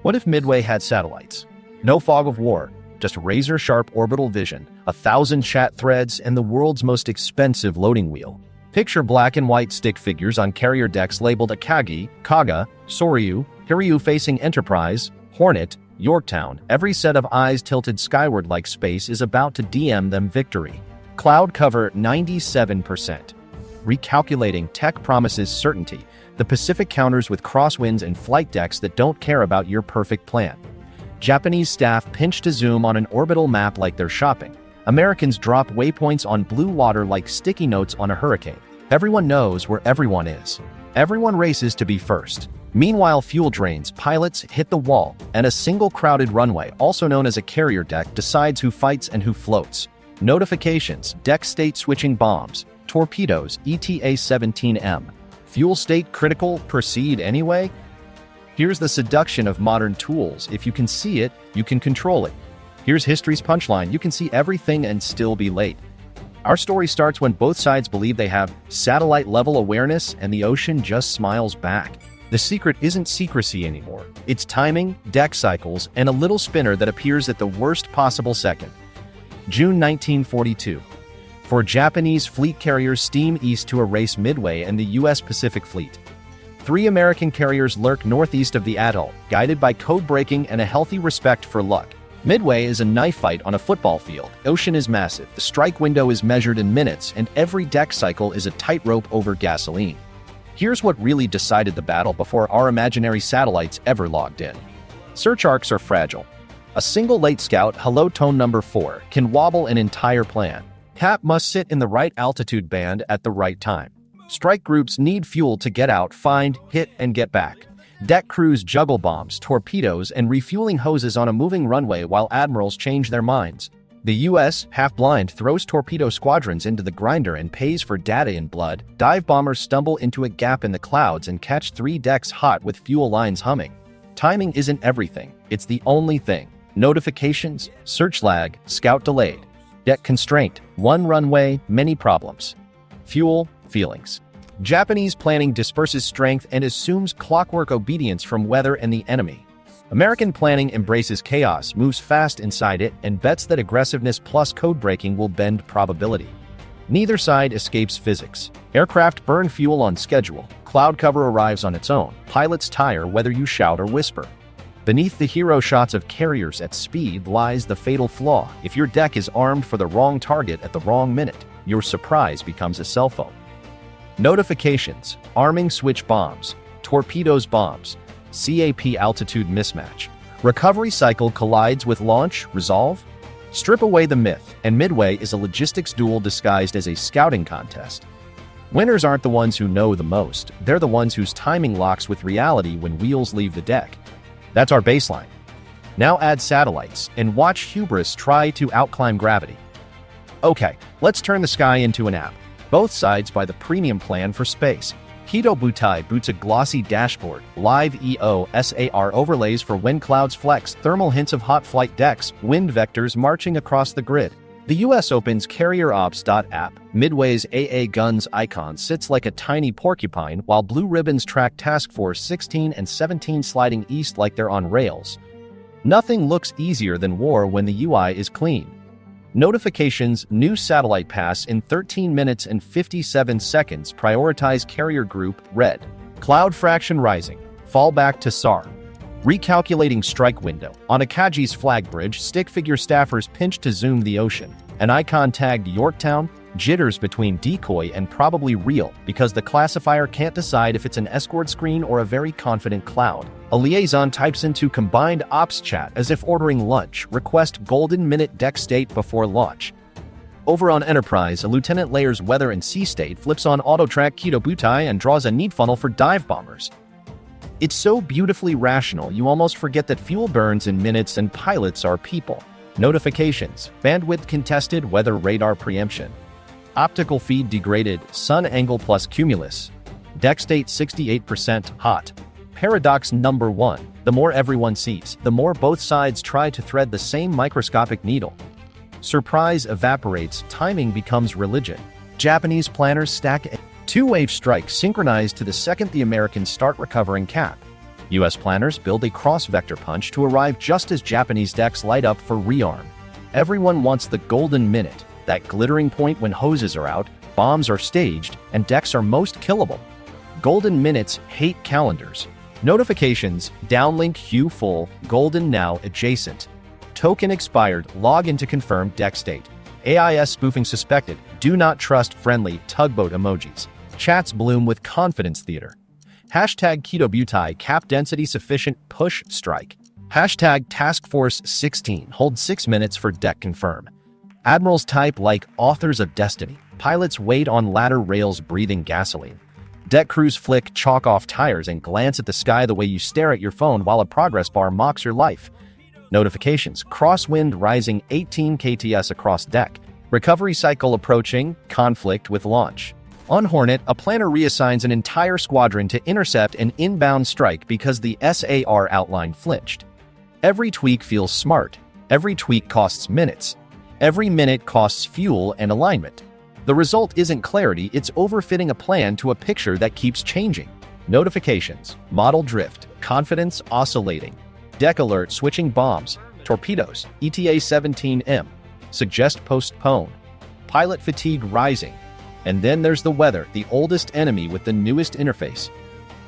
What if Midway had satellites? No fog of war, just razor-sharp orbital vision, 1,000 chat threads, and the world's most expensive loading wheel. Picture black and white stick figures on carrier decks labeled Akagi, Kaga, Soryu, Hiryu facing Enterprise, Hornet, Yorktown. Every set of eyes tilted skyward like space is about to DM them victory. Cloud cover 97%. Recalculating, tech promises certainty. The Pacific counters with crosswinds and flight decks that don't care about your perfect plan. Japanese staff pinch to zoom on an orbital map like they're shopping. Americans drop waypoints on blue water like sticky notes on a hurricane. Everyone knows where everyone is. Everyone races to be first. Meanwhile, fuel drains, pilots hit the wall, and a single crowded runway, also known as a carrier deck, decides who fights and who floats. Notifications, deck state switching bombs, torpedoes, ETA-17M. Fuel state critical, proceed anyway? Here's the seduction of modern tools. If you can see it, you can control it. Here's history's punchline. You can see everything and still be late. Our story starts when both sides believe they have satellite-level awareness and the ocean just smiles back. The secret isn't secrecy anymore. It's timing, deck cycles, and a little spinner that appears at the worst possible second. June 1942. For Japanese fleet carriers steam east to erase Midway and the U.S. Pacific Fleet. 3 American carriers lurk northeast of the atoll, guided by code-breaking and a healthy respect for luck. Midway is a knife fight on a football field. Ocean is massive, the strike window is measured in minutes, and every deck cycle is a tightrope over gasoline. Here's what really decided the battle before our imaginary satellites ever logged in. Search arcs are fragile. A single late scout, hello tone number 4, can wobble an entire plan. Cap must sit in the right altitude band at the right time. Strike groups need fuel to get out, find, hit, and get back. Deck crews juggle bombs, torpedoes, and refueling hoses on a moving runway while admirals change their minds. The U.S., half-blind, throws torpedo squadrons into the grinder and pays for data in blood. Dive bombers stumble into a gap in the clouds and catch 3 decks hot with fuel lines humming. Timing isn't everything, it's the only thing. Notifications, search lag, scout delayed. Deck constraint, 1 runway, many problems. Fuel, feelings. Japanese planning disperses strength and assumes clockwork obedience from weather and the enemy. American planning embraces chaos, moves fast inside it, and bets that aggressiveness plus code-breaking will bend probability. Neither side escapes physics. Aircraft burn fuel on schedule. Cloud cover arrives on its own. Pilots tire whether you shout or whisper. Beneath the hero shots of carriers at speed lies the fatal flaw. If your deck is armed for the wrong target at the wrong minute, your surprise becomes a cell phone. Notifications, arming switch bombs, torpedoes bombs, CAP altitude mismatch. Recovery cycle collides with launch, resolve? Strip away the myth, and Midway is a logistics duel disguised as a scouting contest. Winners aren't the ones who know the most, they're the ones whose timing locks with reality when wheels leave the deck. That's our baseline. Now add satellites, and watch hubris try to outclimb gravity. Okay, let's turn the sky into an app. Both sides buy the premium plan for space. Hito Butai boots a glossy dashboard, live EO/SAR overlays for when clouds flex, thermal hints of hot flight decks, wind vectors marching across the grid. The US opens CarrierOps.app. Midway's AA Guns icon sits like a tiny porcupine, while blue ribbons track Task Force 16 and 17 sliding east like they're on rails. Nothing looks easier than war when the UI is clean. Notifications, new satellite pass in 13 minutes and 57 seconds. Prioritize carrier group, red. Cloud fraction rising. Fall back to SAR. Recalculating strike window. On Akagi's flag bridge, stick figure staffers pinch to zoom the ocean. An icon tagged Yorktown, jitters between decoy and probably real because the classifier can't decide if it's an escort screen or a very confident cloud. A liaison types into combined ops chat as if ordering lunch, request golden minute deck state before launch. Over on Enterprise, a lieutenant layers weather and sea state, flips on auto-track Hito Butai and draws a need funnel for dive bombers. It's so beautifully rational you almost forget that fuel burns in minutes and pilots are people. Notifications, bandwidth contested, weather radar preemption. Optical feed degraded, sun angle plus cumulus. Deck state 68% hot. Paradox number 1, the more everyone sees, the more both sides try to thread the same microscopic needle. Surprise evaporates, timing becomes religion. Japanese planners stack 2-wave strikes synchronized to the second the Americans start recovering cap. US planners build a cross-vector punch to arrive just as Japanese decks light up for rearm. Everyone wants the golden minute, that glittering point when hoses are out, bombs are staged, and decks are most killable. Golden minutes hate calendars. Notifications, downlink hue full, golden now adjacent. Token expired, log in to confirm deck state. AIS spoofing suspected, do not trust friendly tugboat emojis. Chats bloom with confidence theater. Hashtag Keto cap density sufficient push strike. Hashtag Task Force 16 hold 6 minutes for deck confirm. Admirals type like authors of destiny. Pilots wait on ladder rails breathing gasoline. Deck crews flick chalk off tires and glance at the sky the way you stare at your phone while a progress bar mocks your life. Notifications, crosswind rising 18 kts across deck. Recovery cycle approaching, conflict with launch. On Hornet, a planner reassigns an entire squadron to intercept an inbound strike because the SAR outline flinched. Every tweak feels smart. Every tweak costs minutes. Every minute costs fuel and alignment. The result isn't clarity, it's overfitting a plan to a picture that keeps changing. Notifications, model drift, confidence oscillating. Deck alert switching bombs, torpedoes, ETA 17M. Suggest postpone. Pilot fatigue rising. And then there's the weather, the oldest enemy with the newest interface.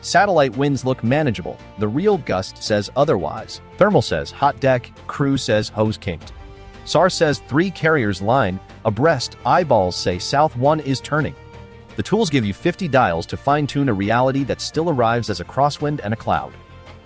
Satellite winds look manageable. The real gust says otherwise. Thermal says hot deck, crew says hose kinked. SAR says 3 carriers line abreast, eyeballs say south 1 is turning. The tools give you 50 dials to fine-tune a reality that still arrives as a crosswind and a cloud.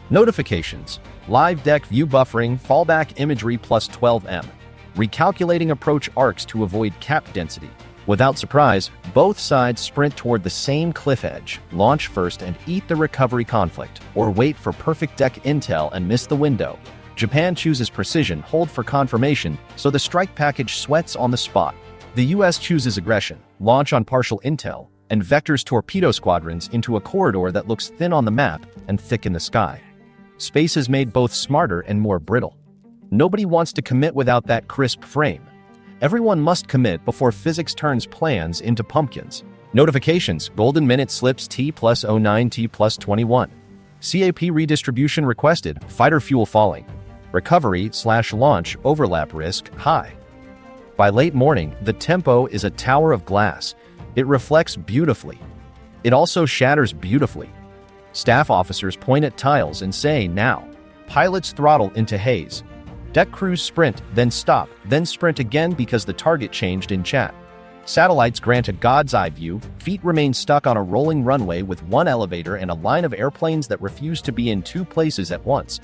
Notifications, live deck view buffering, fallback imagery plus 12M. Recalculating approach arcs to avoid cap density. Without surprise, both sides sprint toward the same cliff edge, launch first and eat the recovery conflict, or wait for perfect deck intel and miss the window. Japan chooses precision, hold for confirmation, so the strike package sweats on the spot. The US chooses aggression, launch on partial intel, and vectors torpedo squadrons into a corridor that looks thin on the map and thick in the sky. Space is made both smarter and more brittle. Nobody wants to commit without that crisp frame. Everyone must commit before physics turns plans into pumpkins. Notifications, golden minute slips T plus 09 T plus 21. CAP redistribution requested, fighter fuel falling. Recovery/launch overlap risk high. By late morning, the tempo is a tower of glass. It reflects beautifully. It also shatters beautifully. Staff officers point at tiles and say, now. Pilots throttle into haze. Deck crews sprint, then stop, then sprint again because the target changed in chat. Satellites grant a God's eye view, feet remain stuck on a rolling runway with one elevator and a line of airplanes that refuse to be in 2 places at once.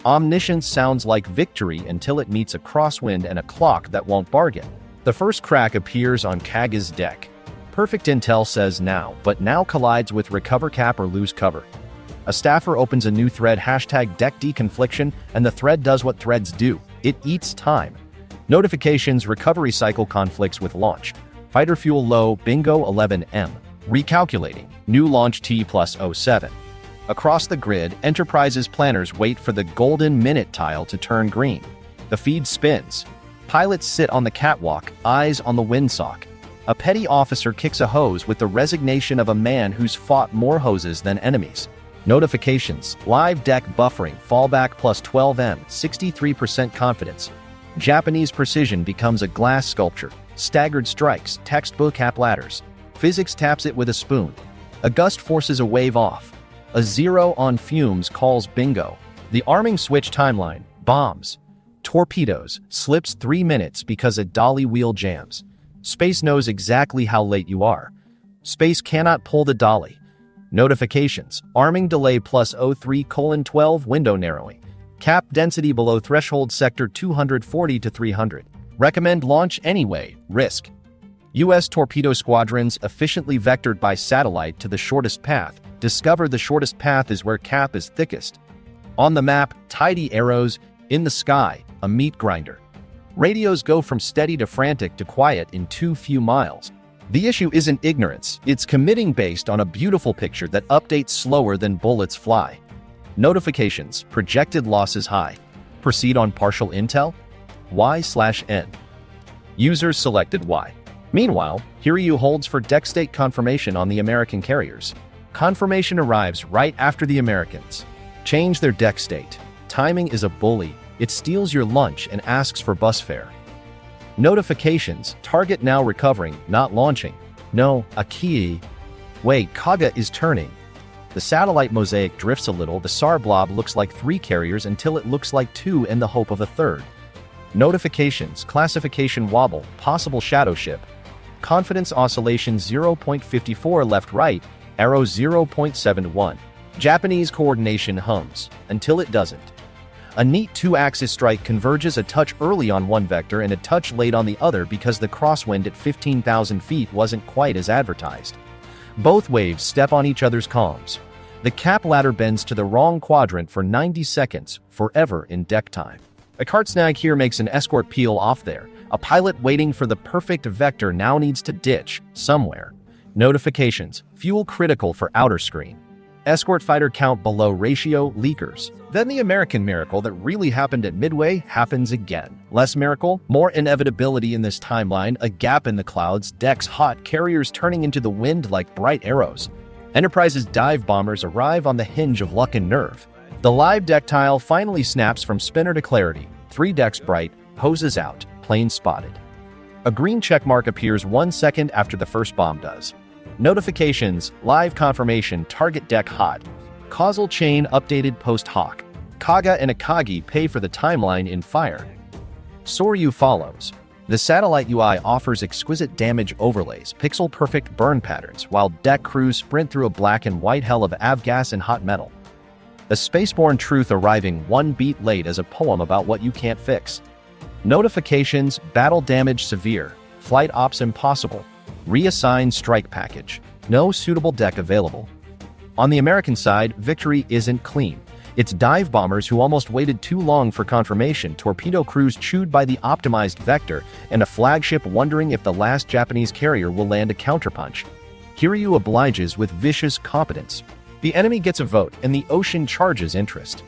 Omniscience sounds like victory until it meets a crosswind and a clock that won't bargain. The first crack appears on Kaga's deck. Perfect intel says now, but now collides with recover cap or lose cover. A staffer opens a new thread hashtag deck deconfliction, and the thread does what threads do. It eats time. Notifications, recovery cycle conflicts with launch. Fighter fuel low, bingo 11M. Recalculating, new launch T plus 07. Across the grid, Enterprise's planners wait for the golden minute tile to turn green. The feed spins. Pilots sit on the catwalk, eyes on the windsock. A petty officer kicks a hose with the resignation of a man who's fought more hoses than enemies. Notifications, live deck buffering, fallback plus 12M, 63% confidence. Japanese precision becomes a glass sculpture. Staggered strikes, textbook cap ladders. Physics taps it with a spoon. A gust forces a wave off. A 0 on fumes calls bingo. The arming switch timeline, bombs. Torpedoes, slips 3 minutes because a dolly wheel jams. Space knows exactly how late you are. Space cannot pull the dolly. Notifications, arming delay plus 03:12 window narrowing. Cap density below threshold sector 240 to 300. Recommend launch anyway, risk. US torpedo squadrons efficiently vectored by satellite to the shortest path. Discover the shortest path is where cap is thickest. On the map, tidy arrows, in the sky, a meat grinder. Radios go from steady to frantic to quiet in too few miles. The issue isn't ignorance, it's committing based on a beautiful picture that updates slower than bullets fly. Notifications, projected losses high. Proceed on partial intel? Y/N. Users selected Y. Meanwhile, Hiryu holds for deck state confirmation on the American carriers. Confirmation arrives right after the Americans. Change their deck state. Timing is a bully. It steals your lunch and asks for bus fare. Notifications. Target now recovering, not launching. No, Aki. Wait, Kaga is turning. The satellite mosaic drifts a little. The SAR blob looks like 3 carriers until it looks like 2 in the hope of a third. Notifications. Classification wobble. Possible shadow ship. Confidence oscillation 0.54 left-right. Arrow 0.71. Japanese coordination hums. Until it doesn't. A neat 2-axis strike converges a touch early on one vector and a touch late on the other because the crosswind at 15,000 feet wasn't quite as advertised. Both waves step on each other's comms. The cap ladder bends to the wrong quadrant for 90 seconds, forever in deck time. A cart snag here makes an escort peel off there. A pilot waiting for the perfect vector now needs to ditch, somewhere. Notifications. Fuel critical for outer screen. Escort fighter count below ratio, leakers. Then the American miracle that really happened at Midway happens again. Less miracle, more inevitability in this timeline, a gap in the clouds, decks hot, carriers turning into the wind like bright arrows. Enterprise's dive bombers arrive on the hinge of luck and nerve. The live deck tile finally snaps from spinner to clarity. 3 decks bright, hoses out, plane spotted. A green checkmark appears 1 second after the first bomb does. Notifications, live confirmation, target deck hot. Causal chain updated post hoc. Kaga and Akagi pay for the timeline in fire. Soryu follows. The satellite UI offers exquisite damage overlays, pixel-perfect burn patterns, while deck crews sprint through a black and white hell of avgas and hot metal. A spaceborne truth arriving 1 beat late as a poem about what you can't fix. Notifications, battle damage severe, flight ops impossible. Reassign strike package. No suitable deck available. On the American side, victory isn't clean. It's dive bombers who almost waited too long for confirmation, torpedo crews chewed by the optimized vector, and a flagship wondering if the last Japanese carrier will land a counterpunch. Kiryu obliges with vicious competence. The enemy gets a vote, and the ocean charges interest.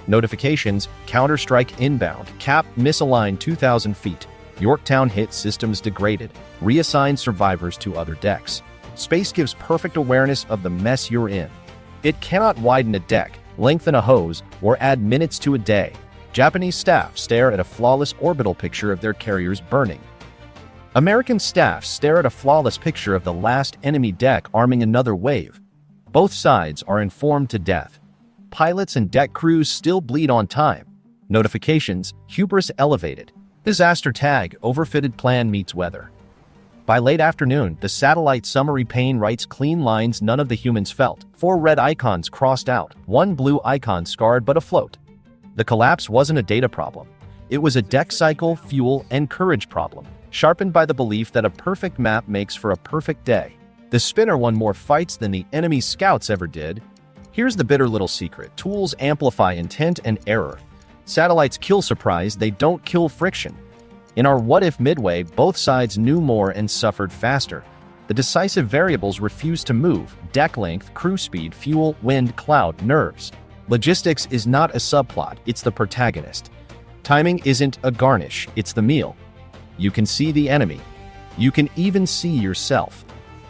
Notifications, counter-strike inbound, cap misaligned 2,000 feet. Yorktown hit, systems degraded. Reassign survivors to other decks. Space gives perfect awareness of the mess you're in. It cannot widen a deck, lengthen a hose, or add minutes to a day. Japanese staff stare at a flawless orbital picture of their carriers burning. American staff stare at a flawless picture of the last enemy deck arming another wave. Both sides are informed to death. Pilots and deck crews still bleed on time. Notifications, hubris elevated. Disaster tag, overfitted plan meets weather. By late afternoon, the satellite summary pane writes clean lines none of the humans felt. 4 red icons crossed out, 1 blue icon scarred but afloat. The collapse wasn't a data problem. It was a deck cycle, fuel, and courage problem, sharpened by the belief that a perfect map makes for a perfect day. The spinner won more fights than the enemy's scouts ever did. Here's the bitter little secret. Tools amplify intent and error. Satellites kill surprise, they don't kill friction. In our What If Midway, both sides knew more and suffered faster. The decisive variables refused to move: deck length, crew speed, fuel, wind, cloud, nerves. Logistics is not a subplot, it's the protagonist. Timing isn't a garnish, it's the meal. You can see the enemy. You can even see yourself.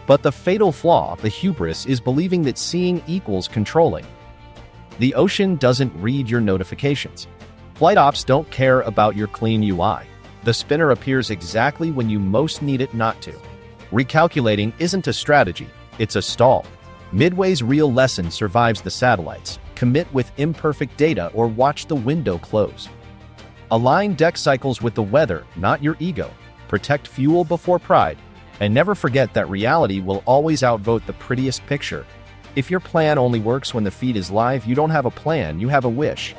But the fatal flaw, the hubris, is believing that seeing equals controlling. The ocean doesn't read your notifications. Flight ops don't care about your clean UI. The spinner appears exactly when you most need it not to. Recalculating isn't a strategy, it's a stall. Midway's real lesson survives the satellites. Commit with imperfect data or watch the window close. Align deck cycles with the weather, not your ego. Protect fuel before pride. And never forget that reality will always outvote the prettiest picture. If your plan only works when the feed is live, you don't have a plan, you have a wish.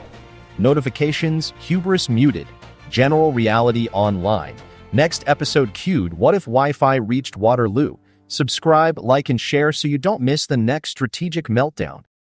Notifications, hubris muted. General reality online. Next episode queued. What if Wi-Fi reached Waterloo? Subscribe, like, and share so you don't miss the next strategic meltdown.